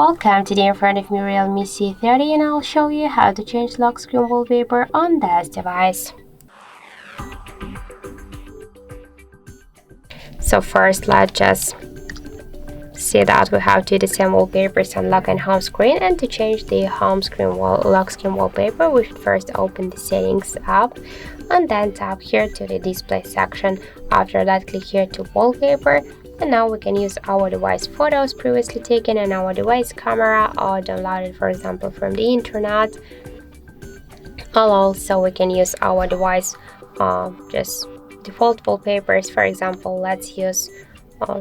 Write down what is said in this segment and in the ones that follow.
Welcome, today in front of me Realme C30 and I'll show you how to change lock screen wallpaper on this device. So first let's just see that we have two different wallpapers on lock and home screen, and to change the home screen lock screen wallpaper we should first open the settings app and then tap here to the display section. After that click here to wallpaper, and now we can use our device photos previously taken and our device camera or downloaded, for example, from the internet. Also we can use our device just default wallpapers. For example, let's use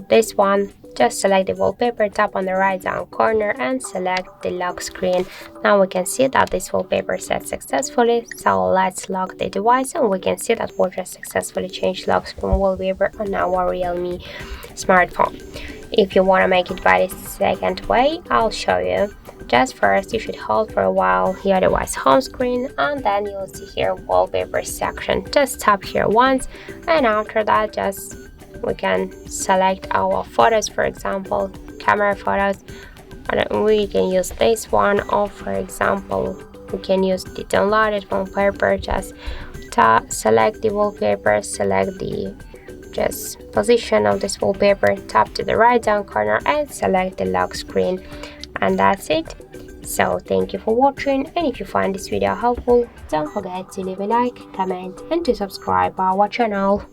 this one. Just select the wallpaper, tap on the right down corner and select the lock screen. Now we can see that this wallpaper set successfully, so let's lock the device and we can see that we just successfully changed lock screen wallpaper on our Realme smartphone. If you want to make it by the second way, I'll show you. Just first you should hold for a while your device home screen and then you'll see here wallpaper section. Just tap here once and after that we can select our photos, for example camera photos, and we can use this one, or for example we can use the downloaded wallpaper. Just select the wallpaper, select the position of this wallpaper, tap to the right down corner and select the lock screen, and that's it. So thank you for watching, and if you find this video helpful, don't forget to leave a like, comment and to subscribe our channel.